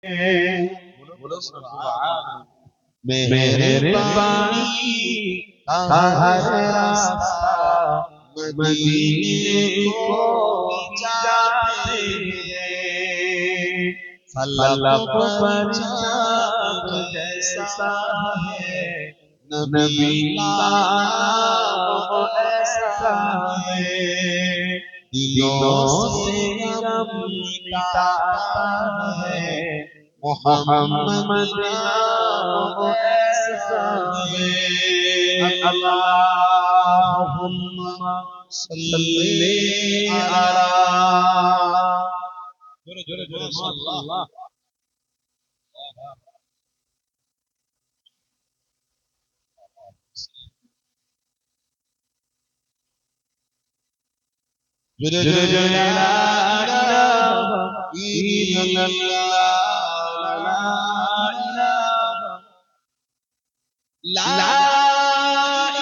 बोलो सुभान मेहरबानी का है रास्ता मदीने को जाते हैं। फलक पर चाँद जैसा है नबी का नाम ऐसा है। दिलों से गम मिटाता है मोहम्मद नाम ऐसा है। अल्लाहुम्मा सल्ली अला जोरे जोरे जोरे माशाअल्लाह जोरे जोरे जोरे ला इलाहा इल्लल्लाह ला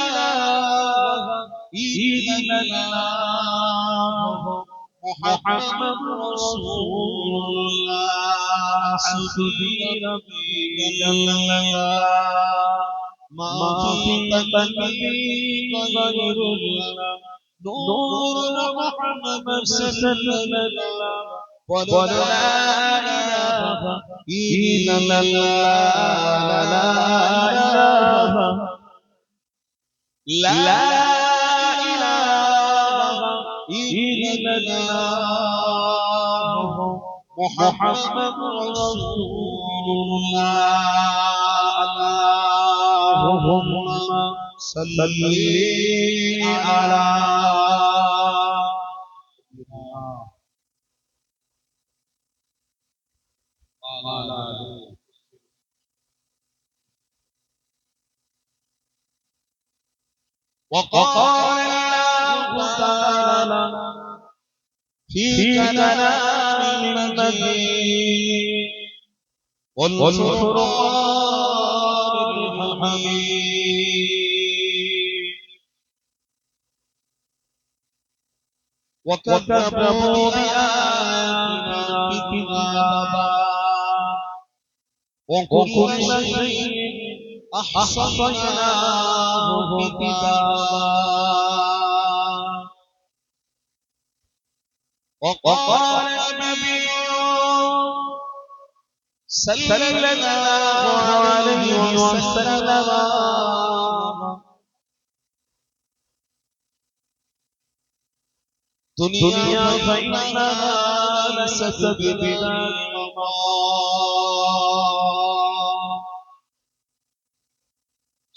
इलाहा इल्लल्लाह मुहम्मद रसूलुल्लाह हस्बी रब्बी जल्लल्लाह मा फी क़ल्बी गैरुल्लाह नूर मुहम्मद सल्लल्लाह वला इलाहा इल्लल्लाह ला इलाहा इल्लल्लाह मुहम्मद रसूलुल्लाह। अल्लाहुम्मा सल्ली अला وقال الله تعالى في كلام المجيد والفرقان الحميد وكذبوا بآياتنا كذابا وكل شيء أحصيناه كتابا وقال النبي صلى الله عليه وسلم دنيا فإنها ليست بدار مقام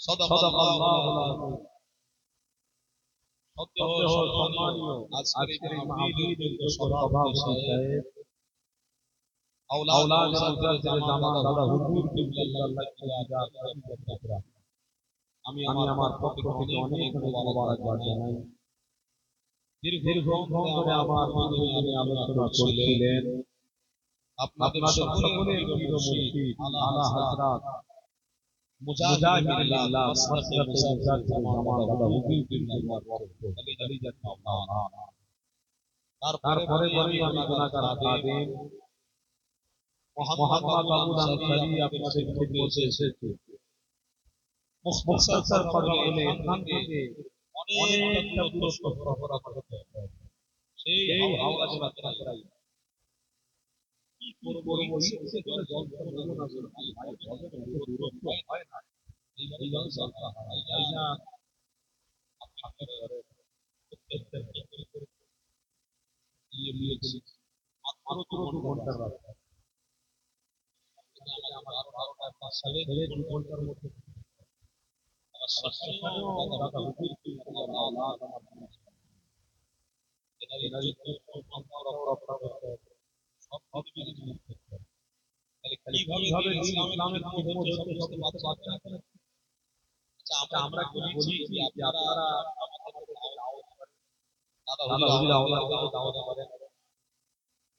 صدق الله العظيم। আজকের এই মাহফিলের সভাপতি সাহেব আওলাদ মুজাদ্দিদ জামান দাদা হুজুর কিবলা আমি আমার পক্ষ থেকে অনেক মোবারকবাদ জানাই। দীর্ঘক্ষণ ধরে আমার মাধ্যমে আলোচনা করছিলেন আপনাদের সকলের প্রিয় মুফতি আলা হযরত মুজাহিদুল্লাহ মাসরাত মুজাদ্দিদ জামান দাদা হুজুর কিবলা খলিজাত মাওলানা। তারপরে আমি গুনাহগার খাদেম মোহাম্মদ আবুল আনসারী আপনাদের খিদমতে এসেছি। মুখতাসার করে বলে এখান থেকে অনেকটা দূরত্ব সফর করতে হয়। সেই হাওড়া জেলা করাই কি করব ইচ্ছে করে জল করব না ভাই দূরত্ব হয় না এই জল চলতে হয় তাই না। আপনাদের ঘরে মাত্র 2 ঘন্টার রাস্তা আমার 12টা সালে 2 ঘন্টার মধ্যে দাদা হুজুর কি আওলাদ আমার এনার সব কিছু কিভাবে ইসলামের খিদমত করতে পারছেন। আচ্ছা আমরা বলছি যে আপনারা আমাদের দাওয়াত করেন, দাদা হুজুর আওলাদকে দাওয়াত করেন।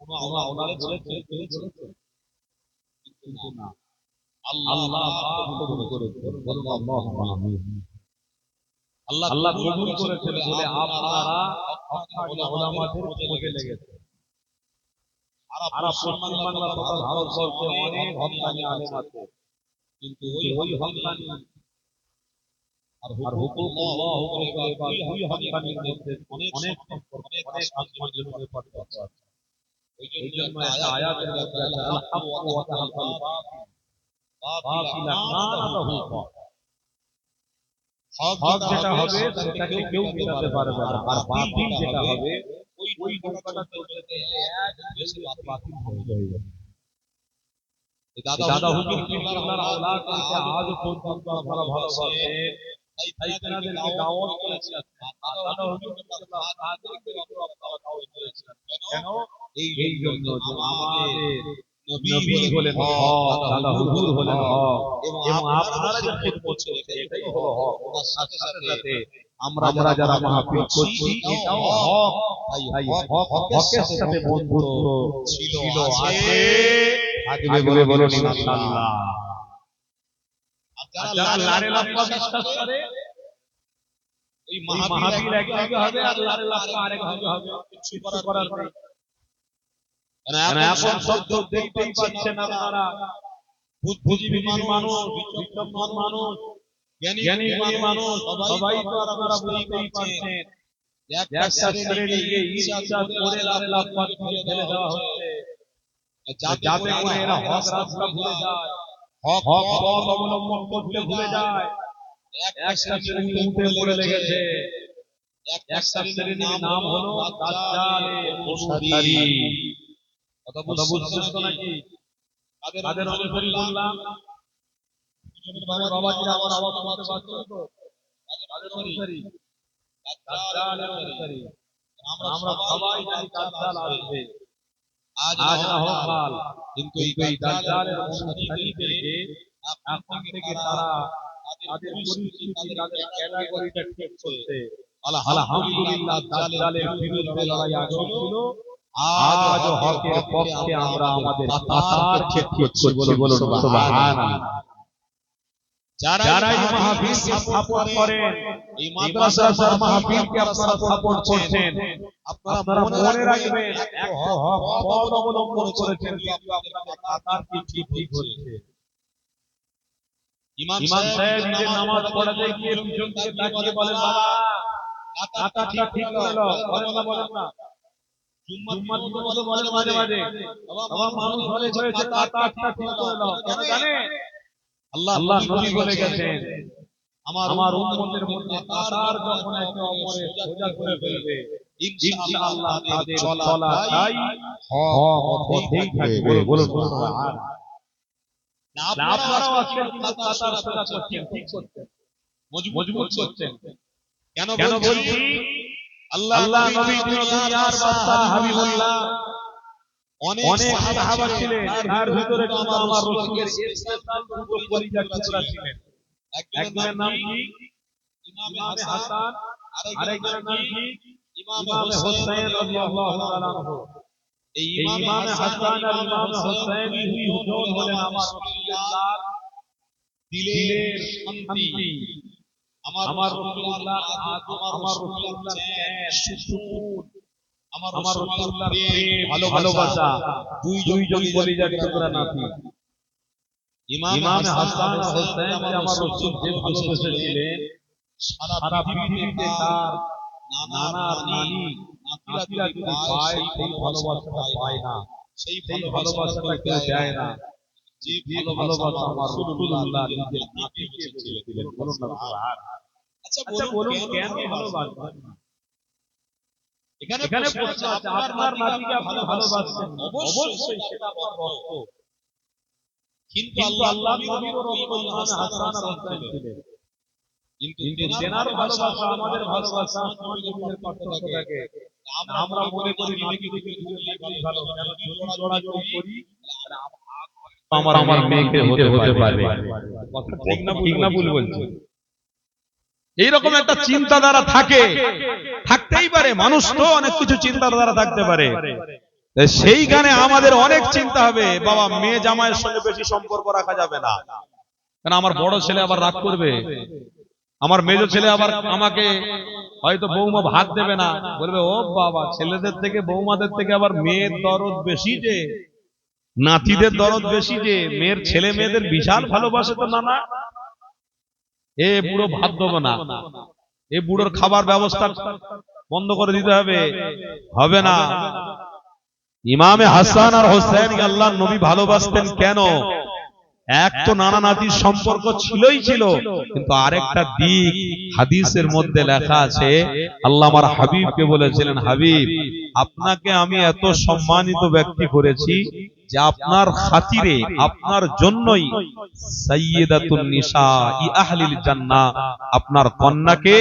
কোন আওলাদ বলেছে কিন্তু না আল্লাহ কবুল করেছেন। বলুন আল্লাহুম্মা আমিন। আল্লাহ কবুল করেছেন বলে আপনারা হক্কানি উলামাদের খোঁজে লেগেছেন। সারা পশ্চিমবাংলা তথা ভারতবর্ষে অনেক হক্কানি আলেম আছে, কিন্তু ওই হক্কানি আর হুকুকুল্লাহ বলে বা দুই হক্কানির মধ্যে অনেক সম্পর্ক, অনেক আসমানের পার্থক্য আছে। এই জন্য একটা আয়াতের মধ্যে আছে আল হাক্কু ওয়া তাহাক্কাল বাতিলা কানাতাহু হক যেটা হবে সেটাকে কেউ মেটাতে পারবে না, আর বাতিল যেটা হবে ওই নৌকাটা চলতে চলতে এক বেশি বাতিল হয়ে যাবে। দাদা হুজুর কিবলার আওলাদকে আজও পর্যন্ত আপনারা ভালোবাসেন, তাই তেনাদেরকে দাওয়াত করেছেন। দাদা হুজুর কিবলার তাদেরকে আপনারা দাওয়াত করেছেন কেন? এই জন্য যে আমাদের নবী হলেন হক, দাদা হুজুর হলেন হক, এবং আপনারা যে খিদমত করছেন এটাই হলো হক। তার সাথে সাথে আমরা যারা মাহফিল করছি এটাও হক। তাই হকের সাথে বন্ধুত্ব ছিল, আছে, থাকবে, বলুন ইনশাআল্লাহ। যারা লারে লাফা বিশ্বাস করে ওই মাহফিল একদিকে হবে আর লারে লাফা আরেকদিকে হবে, কিছু করার নেই। এখন সব দেখতেই পাচ্ছেন আপনারা, বুদ্ধিজীবী মানুষ, বিচক্ষণ মানুষ, জ্ঞানী মানুষ, সবাই তো আপনারা বুঝতেই পারছেন একটা শ্রেণীকে ইচ্ছা করে লারে লাফা দিয়ে ফেলে দেওয়া হচ্ছে, যাতে করে এরা হক রাস্তা ভুলে যায়, হক পথ অবলম্বন করতে ভুলে যায়। একটা শ্রেণী উঠে পড়ে লেগেছে, একটা শ্রেণীর নাম হলো দাজ্জালের অনুসারী। কথা বুঝছেন তো নাকি? তাদের অনুসারী বললাম, বাবাজিরা আমার আওয়াজ শুনতে পাচ্ছেন তো? তাদের অনুসারী, দাজ্জালের অনুসারী। আমরা সবাই জানি দাজ্জাল আসবে, আজ না হোক কাল, কিন্তু এই দাজ্জালের অনুসারীদেরকে এখন থেকে তারা তাদের পরিস্থিতি, তাদের ক্যাটাগরিটা ঠিক করছে। আলহামদুলিল্লাহ, দাজ্জালের বিরুদ্ধে লড়াই আগেও ছিল, আজ হকের পক্ষে আমরা আমাদের কাতার ঠিক করছি। বলুন সুবহানাল্লাহ। যারা এই মাহফিলকে সাপোর্ট করেন, এই মাদ্রাসার মাহফিলকে আপনারা সাপোর্ট করছেন, আপনারা মনে রাখবেন এক হক পথ অবলম্বন করেছেন, কিন্তু আপনাদের কাতার ঠিক হচ্ছে। ইমাম সাহেব নিজে নামাজ পড়াতে গিয়ে পিছন থেকে তাকিয়ে বলেন, বাবা কাতারটা ঠিক করে নাও। বলেন না জুম্মার দিনে বলেন মাঝে মাঝে, বাবা মানুষ অনেক হয়েছে, কাতারটা ঠিক করে নাও। কেন জানেন? আল্লাহ নবী বলে গেছেন, আমার উম্মতের মধ্যে কাতার যখন একে অপরের সোজা করে ফেলবে, ইনশাআল্লাহ তাদের চলাটাই হক পথেই থাকবে। বলুন সুবহানাল্লাহ। আপনারাও আজকে কাতার সোজা করছেন, ঠিক করছেন, মজবুত করছেন। কেন বলছি? আল্লাহ নবী দুনিয়ার বাদশা হাবিবুল্লাহ, অনেক সাহাবা ছিলেন, তার ভিতরে কিন্তু আমার রাসূলের স্পেশাল দুটো পরিচয় ছিলেন। একজনের নাম কি? ইমামে হাসান, আরেকজনের নাম কি? ইমামে হোসেন রাদিয়াল্লাহু তাআলা আনহু। এই ইমামে হাসান আর ইমামে হোসেন দুইজন হলেন আমার রাসূলুল্লাহর দিলের শান্তি, আমার রাসূলুল্লাহর আদব, আমার রাসূলুল্লাহর সুকুন, আমার রাসূলুল্লাহর প্রেম ভালোবাসা। দুইজন কলিজার টুকরা নাতি ইমামে হাসান আর হোসেন, আমার রাসূল যে ভালোবেসেছিলেন, সারা পৃথিবীতে তার নানা নানি নাতিরা যদি পায়, সেই ভালোবাসাটা পায় না, সেই ভালোবাসাটা কেউ দেয় না, যে ভালোবাসা আমার রাসূলুল্লাহ নিজের নাতিকে দিয়েছিলেন। বলুন না সুবহানাল্লাহ। আচ্ছা বলুন কেন ভালোবাসবেন না? এখানে প্রশ্ন আছে, আপনার নাতিকে আপনি ভালোবাসেন, অবশ্যই সেটা আপনার রক্ত, কিন্তু আল্লাহর নবীর রক্ত ইমামে হাসান আর হোসেন ছিলেন, কিন্তু তেনার ভালোবাসা আমাদের ভালোবাসা নবীর পার্থক্য থাকে। আমরা মনে করি নাতিকে দূরে থাকলেই ভালো, কেন জোড়াজোড়ি করি, আমার মেয়েকে হতে পারবে। কথা ঠিক না ভুল বলছি? এইরকম একটা চিন্তাধারা থাকতেই পারে, মানুষ তো অনেক কিছু চিন্তাধারা থাকতে পারে। সেইখানে আমাদের অনেক চিন্তা হবে, বাবা মেয়ে জামাইয়ের সঙ্গে বেশি সম্পর্ক রাখা যাবে না, কারণ আমার বড় ছেলে আবার রাগ করবে, আমার মেজো ছেলে আবার আমাকে হয়তো বৌমা ভাত দেবে না, বলবে ও বাবা, ছেলেদের থেকে বৌমাদের থেকে আবার মেয়ের দরদ বেশি, যে নাতিদের দরদ বেশি, যে মেয়ের ছেলে মেয়েদের বিশাল ভালোবাসে তো নানা, এ বুড়ো ভাত দেবো না, এ বুড়োর খাবার ব্যবস্থা বন্ধ করে দিতে হবে, হবে না। ইমামে হাসান আর হোসেন আল্লাহর নবী ভালোবাসতেন কেন? এক তো নানা নাতির সম্পর্ক ছিলই ছিল, কিন্তু আরেকটা দিক হাদিসের মধ্যে লেখা আছে, আল্লাহ আমার হাবিবকে বলেছিলেন, হাবিব, আপনাকে আমি এত সম্মানিত ব্যক্তি করেছি যে আপনার খাতিরে, আপনার জন্যই সাইয়্যিদাতুন নিসাই আহলিল জান্নাহ, আপনার কন্যাকে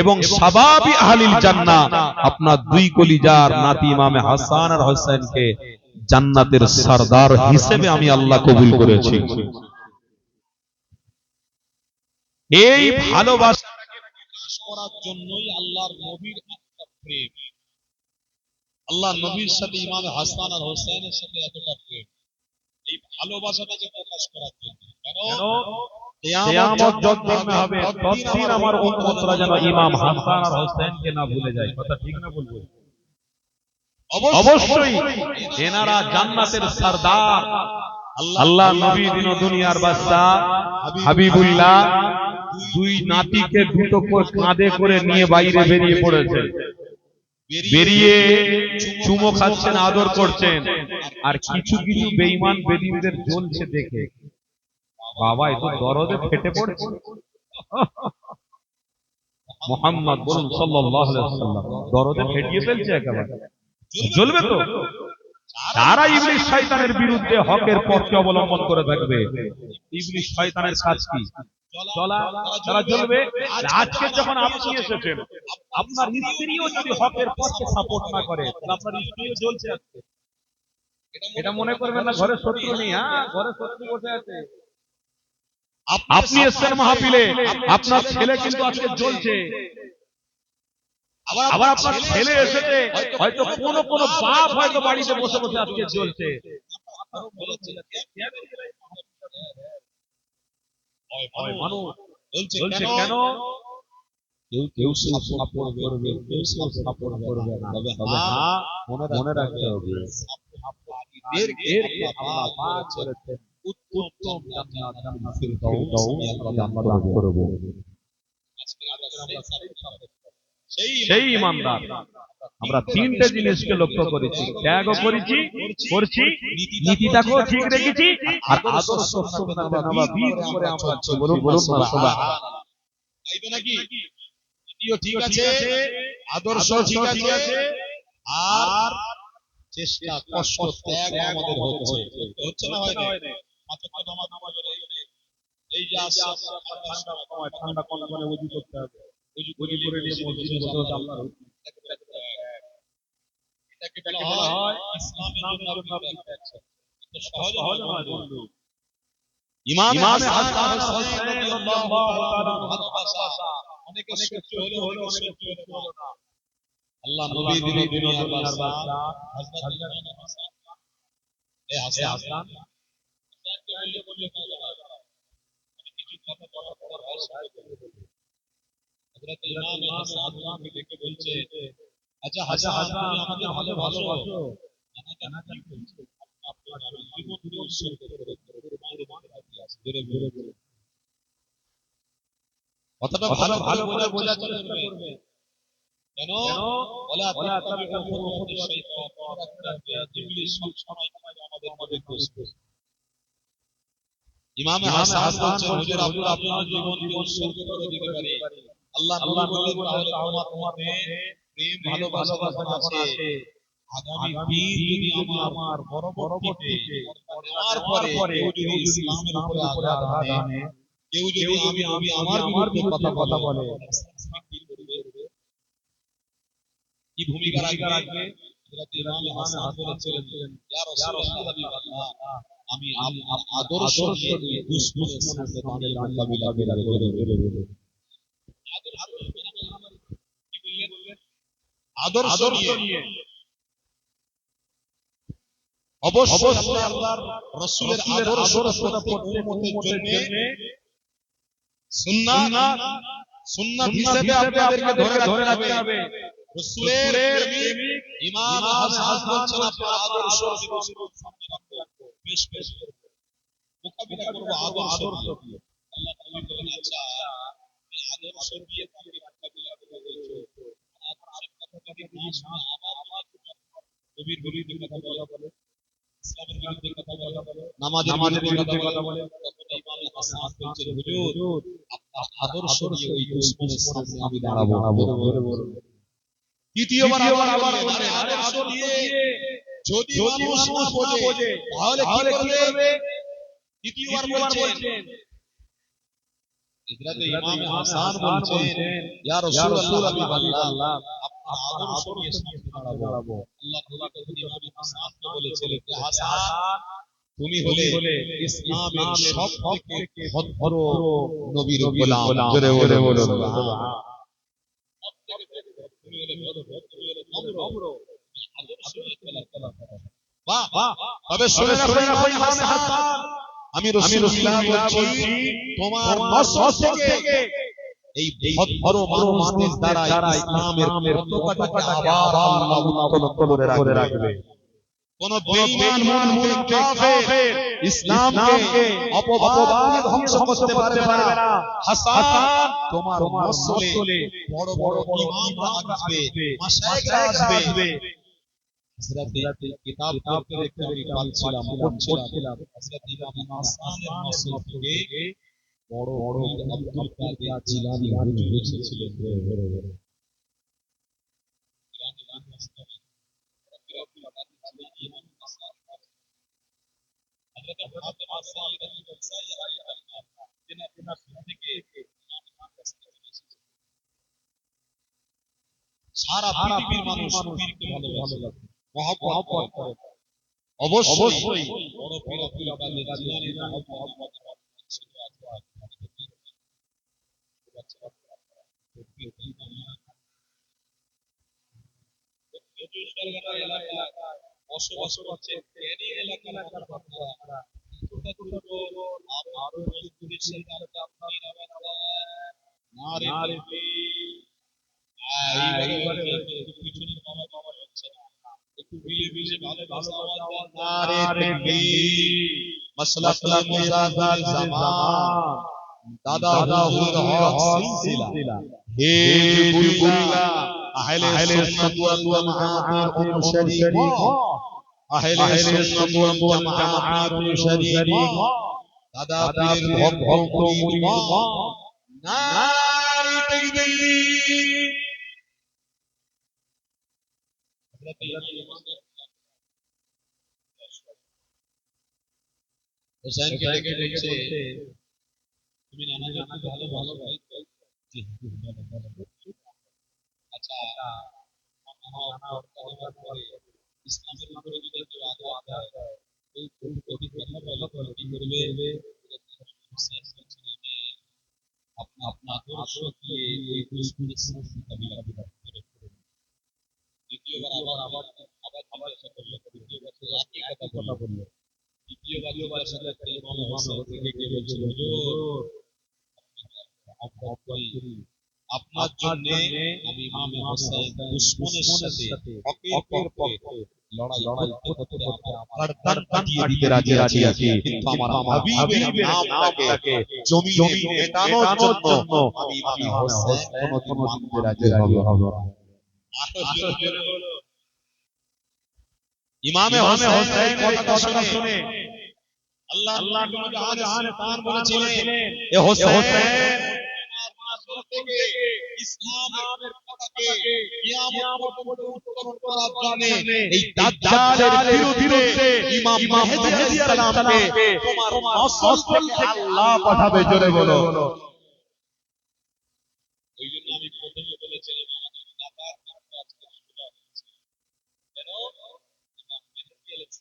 এবং শাবাবি আহলিল জান্নাহ, আপনার দুই কলিজার নাতি ইমামে হাসান আর হোসেনকে জান্নাতের সরদার হিসেবে আমি আল্লাহ কবুল করেছি। এই ভালোবাসাটাকে প্রকাশ করার জন্যই আল্লাহর নবীর এতটা প্রেম, আল্লাহর নবীর সাথে ইমামে হাসান আর হোসেনের সাথে এতটা প্রেম, এই ভালোবাসাটাকে প্রকাশ করার জন্য। কেন? কিয়ামত যতদিন না হবে ততদিন আমার উম্মতরা যেন ইমাম হাসান আর হোসেনকে না ভুলে যায়। কথা ঠিক না বলবো? অবশ্যই এনারা জান্নাতের সরদার, আল্লাহ নবী দিন দুনিয়ার বাদশা হাবিবুল্লাহ দুই নাতিকে দুটো কাঁধে করে নিয়ে বাইরে বেরিয়ে পড়েছেন, বেরিয়ে চুমো খাচ্ছেন, আদর করছেন, আর কিছু কিছু বেঈমান বেদিনদের জ্বলছে দেখে, বাবা এ তো দরদে ফেটে পড়ছে। মুহাম্মদ বলুন সাল্লাল্লাহু আলাইহি ওয়াসাল্লাম দরদে ফেটিয়ে ফেলছে একেবারে, জ্বলবে তো। তারা ইবলিস শয়তানের বিরুদ্ধে হকের পথকে অবলম্বন করে থাকবে। ইবলিস শয়তানের কাজ কি? জ্বলা, তারা জ্বলবে। আজকে যখন আপনি এসেছেন, আপনার স্ত্রীও যদি হকের পথকে সাপোর্ট না করে, তাহলে আপনার স্ত্রীও জ্বলছে আজকে। এটা মনে করবেন না ঘরে শত্রু নেই, হ্যাঁ ঘরে শত্রু বসে আছে। আপনি এসেছেন মাহফিলে, আপনার ছেলে কিন্তু আজকে জ্বলছে। আবার আপনার ছেলে এসেছে, হয়তো কোন কোন বাপ হয়তো বাড়িতে বসে বসে আজকে জ্বলছে। বলছে কেন? কেউ সাপোর্ট করবে, কেউ সাপোর্ট করবে না, তবে হ্যাঁ মনে রাখতে হবে আল্লাহ পাক করেছেন উত্তম জান্নাতুল ফিরদাউস আমরা দান করব। সেই ইমানদার আমরা তিনটে জিনিসকে লক্ষ্য করেছি, ত্যাগও করেছি, করছি, নীতিটাকেও ঠিক রেখেছি, আর আদর্শ সুন্নাতে নববী করে আমরা বলুন সুবহানাল্লাহ। তাইতো নাকি? নীতিও ঠিক আছে, আদর্শ ঠিক আছে, আর চেষ্টা কষ্ট ত্যাগ আমাদের হচ্ছে, হচ্ছে না হয় না? পাঁচ ওয়াক্ত নামাজ এই যে ঠান্ডা কনকনে ওযু করতে হবে, ওযু করে নিয়ে মসজিদে বসে বসে আল্লাহর হুকুম, এটাকে বলা হয় ইসলামের জন্য আপনি দেখছেন। তো সহজ নয় বন্ধু। ইমামে হাসান আর হোসেন রাদিয়াল্লাহু তাআলা ভালোবাসা অনেকে সহ্য হলো, অনেকে সহ্য হলো না। আল্লাহ নবী দিনের দুনিয়ার বাদশা হযরত ইমাম হাসান, এ হাসান হাসানকে বললে কিছু কথা বলার পর হযরত ইমাম হাসানকে ডেকে বলছে, আচ্ছা হাসান তুমি আমাকে ভালোবাসো? জানা কি বলছে? আপনার জীবন উৎসর্গ করে কথাটা ভালো করে বোঝার চেষ্টা করবে। কেন? বলে ইবলিস সব সময় আমাদের মধ্যে দোস্ত। ইমামে হাসান বলছে, হুজুর আপনার জীবনকে উৎসর্গ করে দিতে পারি। আল্লাহ নবী বললেন, তাহলে তোমার মধ্যে প্রেম ভালোবাসা যখন আছে, আগামী দিন যদি আমার পরবর্তীতে নেওয়ার পরে কেউ যদি ইসলামের উপরে আঘাত আনে, কেউ যদি আমি আমার বিরুদ্ধে কথা বলে, কি ভূমিকা রাখবে? হযরত ইমাম হাসান বলেছিলেন, ইয়া রাসূলুল্লাহ, আমি আপনার আদর্শ নিয়ে দুশমনের সাথে দাঁড়িয়ে মোকাবিলা করব। আদর্শ নিয়ে অবশ্যই আল্লাহর রাসূলের আদর্শটা প্রত্যেক উম্মতের জন্য সুন্নাত, সুন্নাত হিসেবে আপনাদেরকে ধরে রাখতে হবে। রাসূলের প্রেমিক ইমাম হাসান বলছেন আপনার আদর্শ সামনে রাখবো, পেশ করব, মোকাবিলা করব আদর্শ দিয়ে। আল্লাহ নবী বলেন, আচ্ছা এই আদর্শ দিয়ে তাকে মোকাবিলা করতে বলছো, আদর্শের কথা যদি না শুনে আবার নবীর বিরুদ্ধে কথা বলে, ইসলামের বিরুদ্ধে কথা বলে, নামাজের বিরুদ্ধে কথা বলে, তখন ইমাম হাসান বলছেন, হুজুর আপনার আদর্শ দিয়ে ওই দুশমনের সামনে আমি দাঁড়াবো। দ্বিতীয়বার আবার বললেন, আরে আদর্শ দিয়ে যদি মানুষ না বোঝে তাহলে কি করবে? দ্বিতীয়বার বলছেন, হযরত ইমাম হাসান বলছেন, ইয়া রাসূলুল্লাহ হাবিবাল্লাহ আপনার আদর্শ দিয়ে সামনে দাঁড়াবো। আল্লাহ তখন ইমাম হাসানকে বলেছিলেন, হাসান তুমি হলে ইসলামের সবথেকে ভদ্র নবীর গোলাম। জোরে বলো সুবহানাল্লাহ। তুমি হলে ভদ্র, তুমি হলে নম্র, আদর্শ নিয়ে চলা। বাহ, তবে শুনে রাখো ইমাম হাসান, আমি রাসূলুল্লাহ বলছি তোমার নসল থেকে এই ভদ্র মানুষদের দ্বারা ইসলামের পতাকাটাকে আবার আল্লাহ উত্তোলন করে রাখবে। কোন বেঈমান মুনাফিক কাফের ইসলামকে অপবাদ ধ্বংস করতে পারবে না। হাসান তোমার নসলে বড় বড় ইমামরা আসবে, মাশায়েখরা আসবে। হযরত কিতাব পড়তে আমি পাচ্ছিলাম, পড়ছিলাম হযরত ইমাম হাসানের নসল থেকে বড় বড় আব্দুল কাদের জিলানী হুজুর এসেছিলেন। সারা পৃথিবীর মানুষ পীরকে ভালোবাসে, মহব্বত করে। অবশ্যই বড় পীর আব্দুল কাদের জিলানীর মহব্বত ছিল। বসবাস করছে এই এলাকার আপনারা আরো পুলিশের কাছে আপনি নারে এইবারে পিছনে বাবা হচ্ছে না, একটু মিলে ভালো আওয়াজ নারে তাকবীর। মাসলাক মুজাহিদ জামান দাদা হুজুর হক সিলসিলা হে বুলবুলা আহলে সুন্নাত ওয়াল জামাতের অনুসারী আহলে সুন্নাত ওয়াল জামাতের অনুসারী দাদা পীরের ভক্ত মুরিদ নারে তাকবীর। হোসেনকে ডেকে বলছে, তুমি নামাজ ভালো ভাই? জি আচ্ছা, ইসলামের উপরে যদি কেউ আঘাত দেয়, এই কঠিন কথা বলে কি করবে? আপনার আদর্শ দিয়ে এই দুশমনের সাথে মোকাবিলা করে। দ্বিতীয়বার আবার জিজ্ঞাসা করলেন, দ্বিতীয়বার একই কথা বললেন। দ্বিতীয়বার সাথে ইমাম হোসেন থেকে বলছিল, হুজুর আপনার জন্য আমি ইমাম হোসেন দুশমনের সাথে হকের পক্ষে লড়াই করতে আমার গর্দান কাটিয়ে দিতে রাজি আছি, কিন্তু আমার হাবিবের নামটাকে জমিনে মেটানোর জন্য আমি ইমাম হোসেন কোনদিন মানতে রাজি হব না। ইমাম হোসেন কথাটা শুনে আল্লাহ নবী আলাইহিস বলেছিলেন, এ হোসেন থেকে ইসলামের পতাকাকে কিয়ামত পর্যন্ত উত্তোলন করার জন্য এই দাজ্জালের বিরুদ্ধে ইমাম মেহেদী আলাইহিস সালামকে তোমার নসল থেকে আল্লাহ পাঠাবে। জোরে বলো। ওইজন্য আমি প্রথমে বলেছিলাম আমাদের দাদার নামটা আজকে সুন্দর হয়েছে, কেন ইমাম মেহেদী আলাইহিস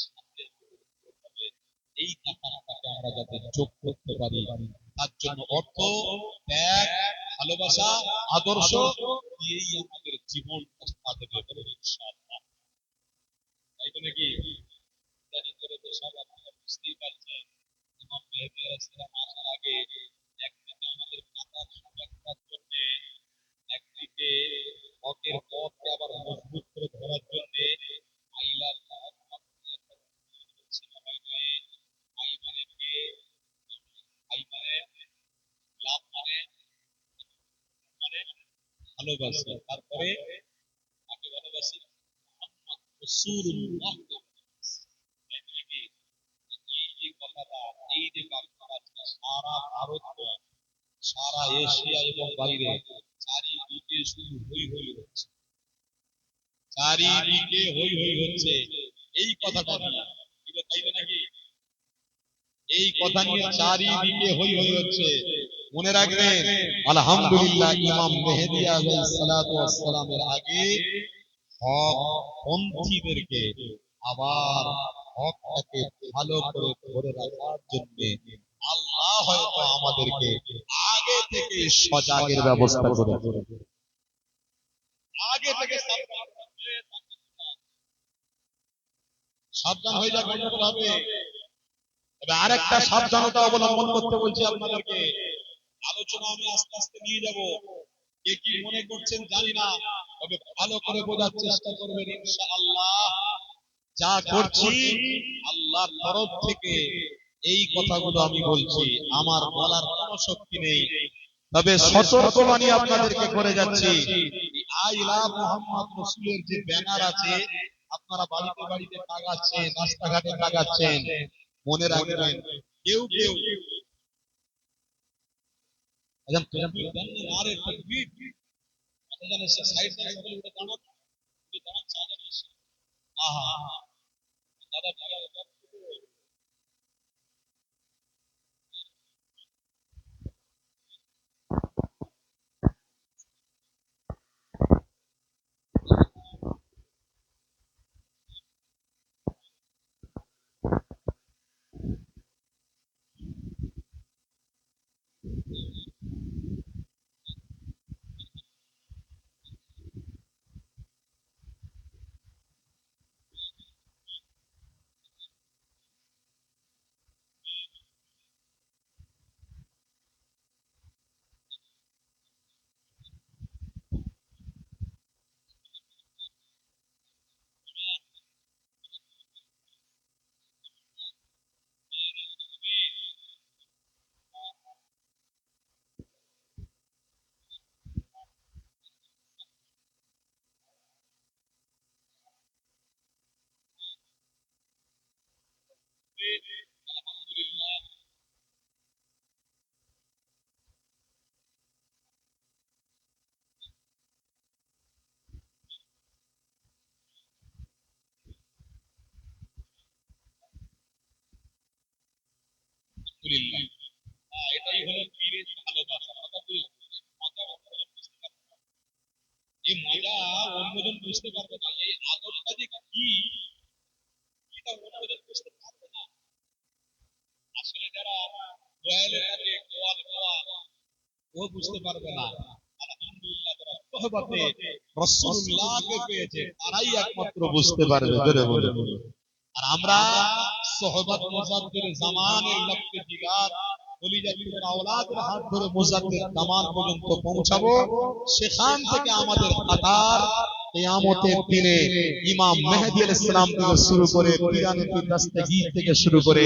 সাথে এই কাফারাটাকে আমরা যাতে যোগ করতে পারি, তার জন্য অর্থ, ত্যাগ, ভালোবাসা, আদর্শ দিয়েই আমাদের জীবন কাটাতে হবে ইনশাআল্লাহ। তাই তো নাকি? জানি করে তো সব আপনারা বুঝতেই পারছেন, ইমাম মেহেদী আলাইহিস সালাম আসার আগে একদিকে আমাদের মাথার ভালোবাসি, তারপরে কাকে ভালোবাসি? রাসূলুল্লাহ। এই যে কথাটা, এই যে বার্তাটা সারা ভারত নয়, সারা এশিয়া এবং বাইরে চারিদিকে শুধু হই হই হচ্ছে, চারিদিকে হই হই হচ্ছে এই কথাটা নিয়ে। কি তাইবে নাকি? এই কথা নিয়ে চারিদিকে হই হই হচ্ছে। মনে রাখবেন, আলহামদুলিল্লাহ ইমাম মেহেদী আলাইহিস সালাতু ওয়াস সালামের আগে হক পন্থীদেরকে আবার হকটাকে ভালো করে ধরে রাখার জন্য আল্লাহ হয়তো আমাদেরকে আগে থেকে সজাগের ব্যবস্থা করে, আগে থেকে সাবধান হয়ে যাবেন হবে। তবে আরেকটা সাবধানতা অবলম্বন করতে বলছি আপনাদেরকে। আলোচনা আমি আস্তে আস্তে নিয়ে যাব, কে কি মনে করছেন জানি না, তবে ভালো করে বোঝার চেষ্টা করবেন ইনশাআল্লাহ। যা করছি আল্লাহর তরফ থেকে এই কথাগুলো আমি বলছি, আমার বলার কোনো শক্তি নেই, তবে সতর্কবাণী আপনাদেরকে করে যাচ্ছি। আই লাভ মুহাম্মদ রাসূলের যে ব্যানার আছে, আপনারা বাড়িতে বাড়িতে টাঙাচ্ছেন, রাস্তাঘাটে টাঙাচ্ছেন, মনে রাখবেন কেউ কেউ নারে তাকবীর জানেন সাইড সাইড বলে ওটা দাঁড়ান, আহা দাদা আলহামদুলিল্লাহ। এটাই হলো পীরের ভালোবাসা। কথা বুঝলেন? এই মজা অন্যজন বুঝতে পারবে না, এই আদরটা যে কি এটা অন্যজন বুঝতে পারবে না। আসলে যারা গোয়ালে থাকে, গোয়াল গোয়া, ও বুঝতে পারবে না। আলহামদুলিল্লাহ, যারা সোহবতে রাসূলুল্লাহকে পেয়েছে তারাই একমাত্র বুঝতে পারবে। জোরে বলে। আর আমরা সোহবত মুজাদ্দিদ জামানের লক্ষ্যে জিগার কলিজাতুল আওলাদের হাত ধরে মুজাদ্দিদ জামান পর্যন্ত পৌঁছাবো। সেখান থেকে আমাদের কাতার কিয়ামতের দিনে ইমাম মেহেদী আলাইহিস সালাম থেকে শুরু করে পিরানে পীর দস্তগীর থেকে শুরু করে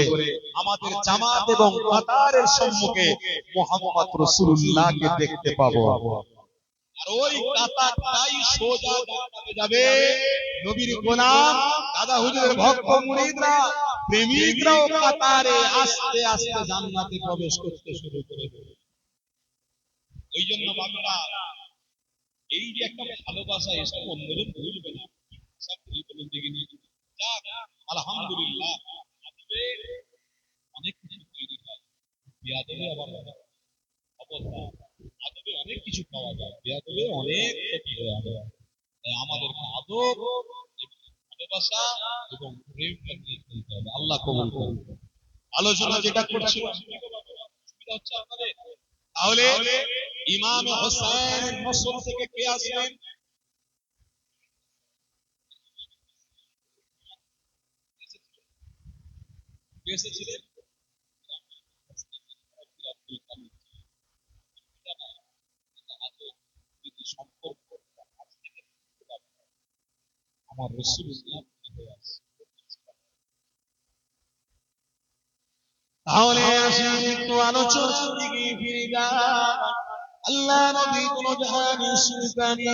আমাদের জামাত এবং কাতারের সম্মুখে মুহাম্মদ রাসূলুল্লাহকে দেখতে পাবো। আর ওই কাতারটাই সোজা জান্নাতে যাবে। নবীর গোলাম দাদা হুজুরের ভক্ত মুরিদরা, প্রেমিকরাও কাতারে আস্তে আস্তে জান্নাতে প্রবেশ করতে শুরু করে দেবে। ওই জন্য বাংলা এই যে একটা ভালোবাসা, এসব অন্যজন বুঝবে না। সব বলুন দেখিনি। যাক, আলহামদুলিল্লাহ, অনেক কিছু তৈরি হয়, বিয়াদবে আবার অবস্থা, আদবে অনেক কিছু পাওয়া যায়, বিয়াদবে অনেক ক্ষতি হয়ে যায়। আমাদের আদব, ভালোবাসা এবং প্রেমটা নিয়ে চলতে হবে। আল্লাহ কবুল করুন। আলোচনা যেটা করছি সুবিধা হচ্ছে আপনাদের। তাহলে ইমাম হোসেন নসর থেকে কে আসবেন? কে এসেছিলেন? সম্পর্ক আমার রাসূলুল্লাহ। তাহলে আসি একটু আলোচনার দিকে ফিরে যাই। আল্লাহ নবী কোন জাহানি সুলতানি